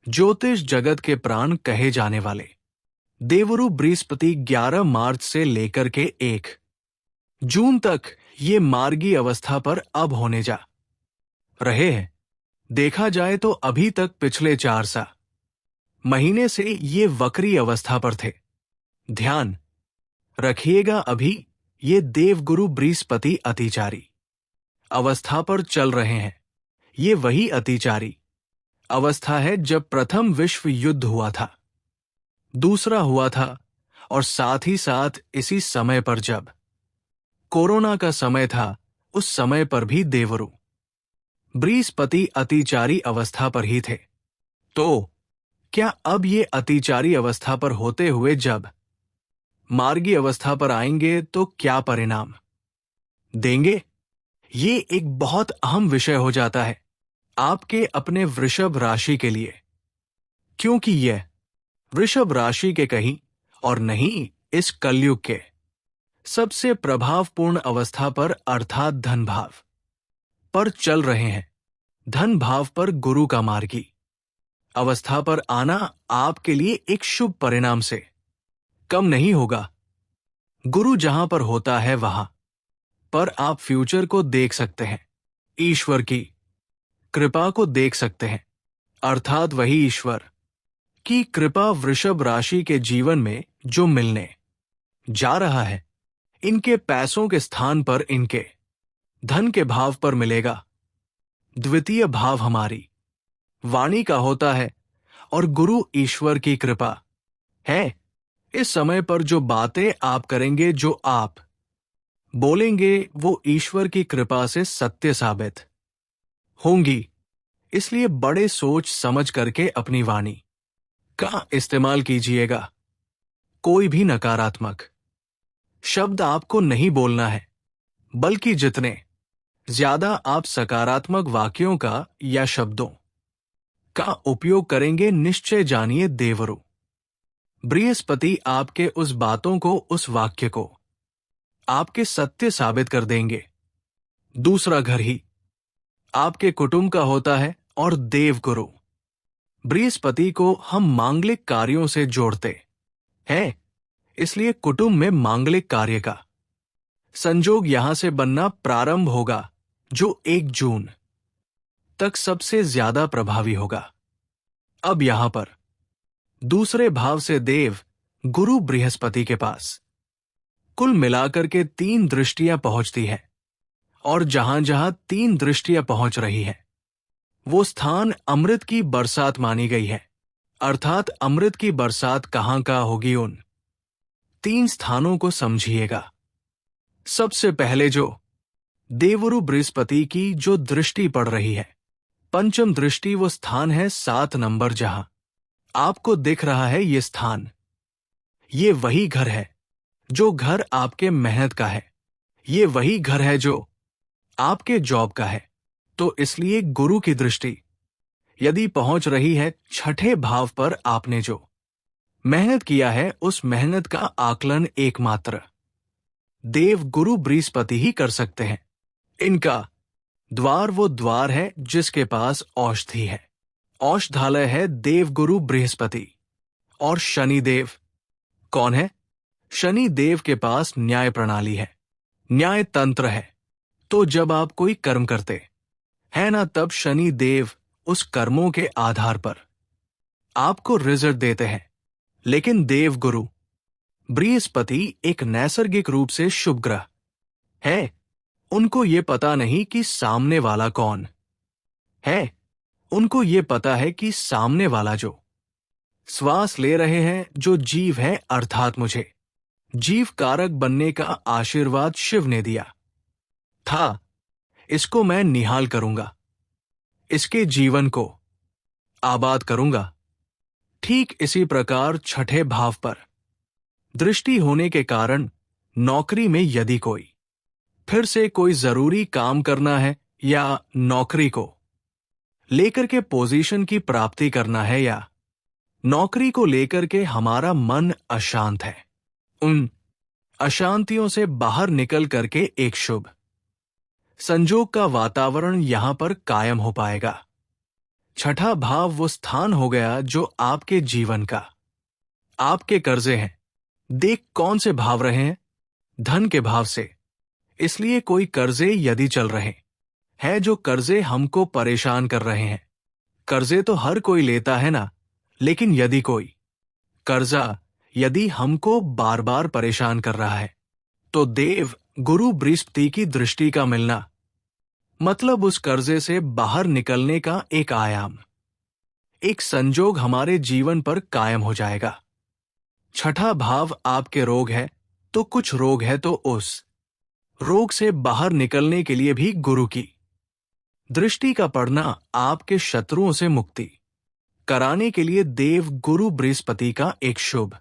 ज्योतिष जगत के प्राण कहे जाने वाले देवरु बृहस्पति 11 मार्च से लेकर के 1 जून तक ये मार्गी अवस्था पर अब होने जा रहे हैं। देखा जाए तो अभी तक पिछले 4 महीने से ये वक्री अवस्था पर थे। ध्यान रखिएगा, अभी ये देवगुरु बृहस्पति अतिचारी अवस्था पर चल रहे हैं। ये वही अतिचारी अवस्था है जब प्रथम विश्व युद्ध हुआ था, दूसरा हुआ था, और साथ ही साथ इसी समय पर जब कोरोना का समय था, उस समय पर भी देवरु बृहस्पति अतिचारी अवस्था पर ही थे। तो क्या अब ये अतिचारी अवस्था पर होते हुए जब मार्गी अवस्था पर आएंगे तो क्या परिणाम देंगे? ये एक बहुत अहम विषय हो जाता है आपके अपने वृषभ राशि के लिए, क्योंकि यह वृषभ राशि के कहीं और नहीं इस कलयुग के सबसे प्रभावपूर्ण अवस्था पर अर्थात धन भाव पर चल रहे हैं। धन भाव पर गुरु का मार्गी अवस्था पर आना आपके लिए एक शुभ परिणाम से कम नहीं होगा। गुरु जहां पर होता है वहां पर आप फ्यूचर को देख सकते हैं, ईश्वर की कृपा को देख सकते हैं, अर्थात वही ईश्वर की कृपा वृषभ राशि के जीवन में जो मिलने जा रहा है, इनके पैसों के स्थान पर इनके धन के भाव पर मिलेगा। द्वितीय भाव हमारी वाणी का होता है और गुरु ईश्वर की कृपा है। इस समय पर जो बातें आप करेंगे, जो आप बोलेंगे, वो ईश्वर की कृपा से सत्य साबित होंगी। इसलिए बड़े सोच समझ करके अपनी वाणी का इस्तेमाल कीजिएगा। कोई भी नकारात्मक शब्द आपको नहीं बोलना है, बल्कि जितने ज्यादा आप सकारात्मक वाक्यों का या शब्दों का उपयोग करेंगे, निश्चय जानिए देवरु बृहस्पति आपके उस बातों को, उस वाक्य को आपके सत्य साबित कर देंगे। दूसरा घर ही आपके कुटुंब का होता है और देवगुरु बृहस्पति को हम मांगलिक कार्यों से जोड़ते हैं। इसलिए कुटुंब में मांगलिक कार्य का संजोग यहां से बनना प्रारंभ होगा, जो 1 जून तक सबसे ज्यादा प्रभावी होगा। अब यहां पर दूसरे भाव से देव गुरु बृहस्पति के पास कुल मिलाकर के 3 दृष्टियां पहुंचती हैं, और जहां जहां 3 दृष्टियां पहुंच रही हैं, वो स्थान अमृत की बरसात मानी गई है। अर्थात अमृत की बरसात कहां का होगी, उन 3 स्थानों को समझिएगा। सबसे पहले जो देवरु बृहस्पति की जो दृष्टि पड़ रही है, पंचम दृष्टि, वो स्थान है 7 नंबर। जहां आपको दिख रहा है ये स्थान, ये वही घर है जो घर आपके मेहनत का है, ये वही घर है जो आपके जॉब का है। तो इसलिए गुरु की दृष्टि यदि पहुंच रही है 6ठे भाव पर, आपने जो मेहनत किया है उस मेहनत का आकलन एकमात्र देव गुरु बृहस्पति ही कर सकते हैं। इनका द्वार वो द्वार है जिसके पास औषधि है, औषधालय है देवगुरु बृहस्पति। और शनिदेव कौन है? शनि देव के पास न्याय प्रणाली है, न्याय तंत्र है। तो जब आप कोई कर्म करते हैं ना, तब शनि देव उस कर्मों के आधार पर आपको रिजल्ट देते हैं। लेकिन देवगुरु बृहस्पति एक नैसर्गिक रूप से शुभ ग्रह है। उनको ये पता नहीं कि सामने वाला कौन है, उनको ये पता है कि सामने वाला जो श्वास ले रहे हैं, जो जीव है, अर्थात मुझे जीव कारक बनने का आशीर्वाद शिव ने दिया था, इसको मैं निहाल करूंगा, इसके जीवन को आबाद करूंगा। ठीक इसी प्रकार 6ठे भाव पर दृष्टि होने के कारण नौकरी में यदि कोई फिर से कोई जरूरी काम करना है, या नौकरी को लेकर के पोजीशन की प्राप्ति करना है, या नौकरी को लेकर के हमारा मन अशांत है, उन अशांतियों से बाहर निकल करके एक शुभ संजोग का वातावरण यहां पर कायम हो पाएगा। छठा भाव वो स्थान हो गया जो आपके जीवन का, आपके कर्जे हैं। देख कौन से भाव रहे हैं? धन के भाव से। इसलिए कोई कर्जे यदि चल रहे हैं जो कर्जे हमको परेशान कर रहे हैं। कर्जे तो हर कोई लेता है ना, लेकिन यदि कोई कर्जा यदि हमको बार बार परेशान कर रहा है, तो देव गुरु बृहस्पति की दृष्टि का मिलना मतलब उस कर्जे से बाहर निकलने का एक आयाम, एक संजोग हमारे जीवन पर कायम हो जाएगा। छठा भाव आपके रोग है, तो कुछ रोग है तो उस रोग से बाहर निकलने के लिए भी गुरु की दृष्टि का पड़ना आपके शत्रुओं से मुक्ति कराने के लिए देव गुरु बृहस्पति का एक शुभ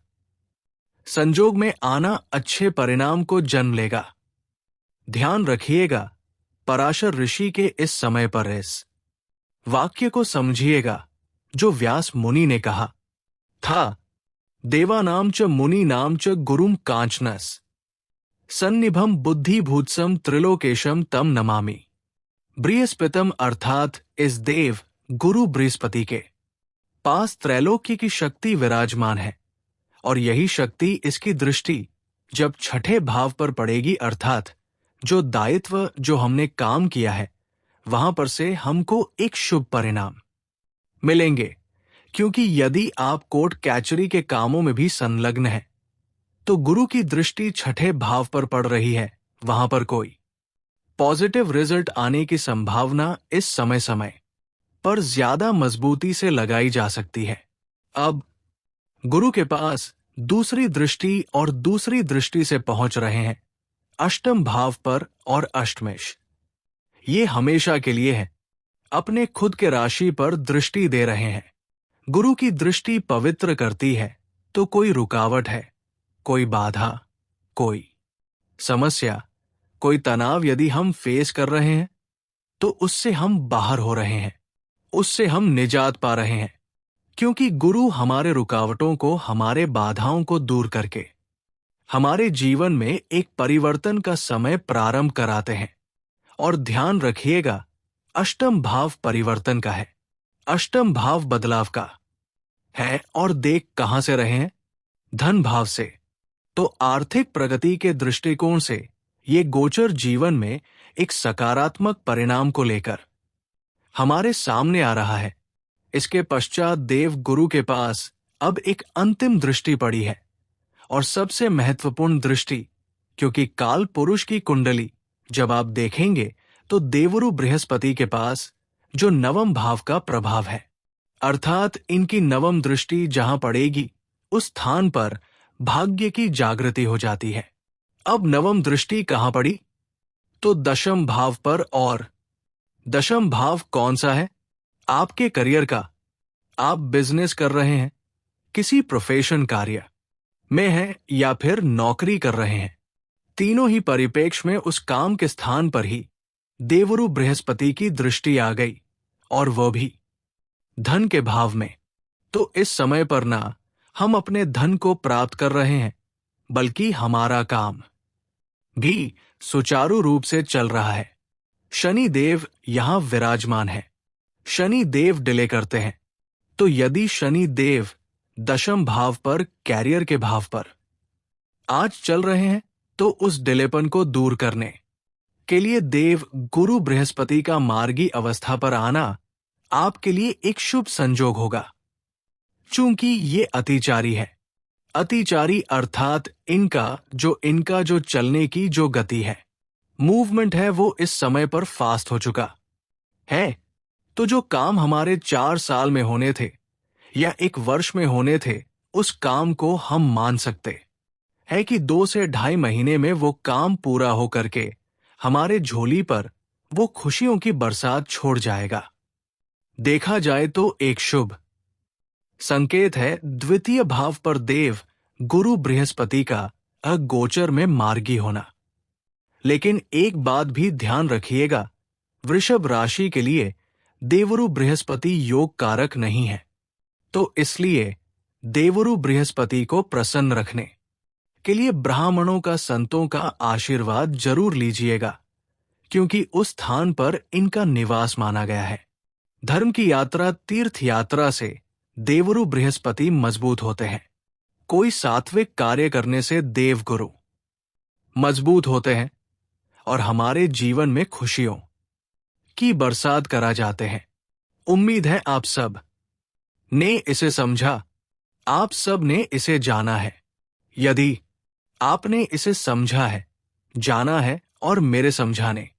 संजोग में आना अच्छे परिणाम को जन्म लेगा। ध्यान रखिएगा, पराशर ऋषि के इस समय पर इस वाक्य को समझिएगा जो व्यास मुनि ने कहा था, देवानाम च मुनि नाम च गुरुम कांचनस सन्निभम बुद्धिभूत्सम त्रिलोकेशम तम नमामि। बृहस्पतिम अर्थात इस देव गुरु बृहस्पति के पास त्रैलोक्य की शक्ति विराजमान है, और यही शक्ति, इसकी दृष्टि जब छठे भाव पर पड़ेगी, अर्थात जो दायित्व जो हमने काम किया है वहां पर से हमको एक शुभ परिणाम मिलेंगे। क्योंकि यदि आप कोर्ट कैचरी के कामों में भी संलग्न हैं, तो गुरु की दृष्टि छठे भाव पर पड़ रही है, वहां पर कोई पॉजिटिव रिजल्ट आने की संभावना इस समय पर ज्यादा मजबूती से लगाई जा सकती है। अब गुरु के पास दूसरी दृष्टि और दूसरी दृष्टि से पहुंच रहे हैं अष्टम भाव पर और अष्टमेश। ये हमेशा के लिए है, अपने खुद के राशि पर दृष्टि दे रहे हैं। गुरु की दृष्टि पवित्र करती है, तो कोई रुकावट है, कोई बाधा, कोई समस्या, कोई तनाव यदि हम फेस कर रहे हैं, तो उससे हम बाहर हो रहे हैं, उससे हम निजात पा रहे हैं। क्योंकि गुरु हमारे रुकावटों को, हमारे बाधाओं को दूर करके हमारे जीवन में एक परिवर्तन का समय प्रारंभ कराते हैं। और ध्यान रखिएगा, अष्टम भाव परिवर्तन का है, अष्टम भाव बदलाव का है। और देख कहां से रहे हैं? धन भाव से। तो आर्थिक प्रगति के दृष्टिकोण से ये गोचर जीवन में एक सकारात्मक परिणाम को लेकर हमारे सामने आ रहा है। इसके पश्चात देव गुरु के पास अब एक अंतिम दृष्टि पड़ी है, और सबसे महत्वपूर्ण दृष्टि, क्योंकि काल पुरुष की कुंडली जब आप देखेंगे तो देवरु बृहस्पति के पास जो नवम भाव का प्रभाव है, अर्थात इनकी नवम दृष्टि जहां पड़ेगी उस स्थान पर भाग्य की जागृति हो जाती है। अब नवम दृष्टि कहां पड़ी? तो दशम भाव पर। और दशम भाव कौन सा है? आपके करियर का। आप बिजनेस कर रहे हैं, किसी प्रोफेशन कार्य में हैं, या फिर नौकरी कर रहे हैं, तीनों ही परिप्रेक्ष्य में उस काम के स्थान पर ही देवरु बृहस्पति की दृष्टि आ गई, और वह भी धन के भाव में। तो इस समय पर ना हम अपने धन को प्राप्त कर रहे हैं, बल्कि हमारा काम भी सुचारू रूप से चल रहा है। शनि देव यहां विराजमान है। शनि देव डिले करते हैं, तो यदि शनि देव दशम भाव पर, कैरियर के भाव पर आज चल रहे हैं, तो उस डिलेपन को दूर करने के लिए देव गुरु बृहस्पति का मार्गी अवस्था पर आना आपके लिए एक शुभ संजोग होगा। चूंकि ये अतिचारी है, अतिचारी अर्थात इनका जो चलने की जो गति है, मूवमेंट है, वो इस समय पर फास्ट हो चुका है। तो जो काम हमारे 4 साल में होने थे या 1 वर्ष में होने थे, उस काम को हम मान सकते हैं कि 2 से 2.5 महीने में वो काम पूरा हो करके हमारे झोली पर वो खुशियों की बरसात छोड़ जाएगा। देखा जाए तो एक शुभ संकेत है द्वितीय भाव पर देव गुरु बृहस्पति का अगोचर में मार्गी होना। लेकिन एक बात भी ध्यान रखिएगा, वृषभ राशि के लिए देवरु बृहस्पति योग कारक नहीं है, तो इसलिए देवरु बृहस्पति को प्रसन्न रखने के लिए ब्राह्मणों का, संतों का आशीर्वाद जरूर लीजिएगा, क्योंकि उस स्थान पर इनका निवास माना गया है। धर्म की यात्रा तीर्थ यात्रा से देवरु बृहस्पति मजबूत होते हैं। कोई सात्विक कार्य करने से देवगुरु मजबूत होते हैं और हमारे जीवन में खुशियों की बरसात करा जाते हैं। उम्मीद है आप सब ने इसे समझा, आप सब ने इसे जाना है। यदि आपने इसे समझा है, जाना है और मेरे समझाने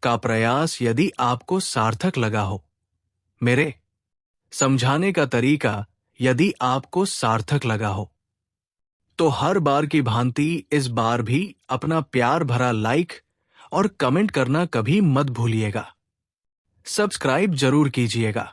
का प्रयास यदि आपको सार्थक लगा हो, मेरे समझाने का तरीका यदि आपको सार्थक लगा हो, तो हर बार की भांति इस बार भी अपना प्यार भरा लाइक और कमेंट करना कभी मत भूलिएगा। सब्सक्राइब जरूर कीजिएगा।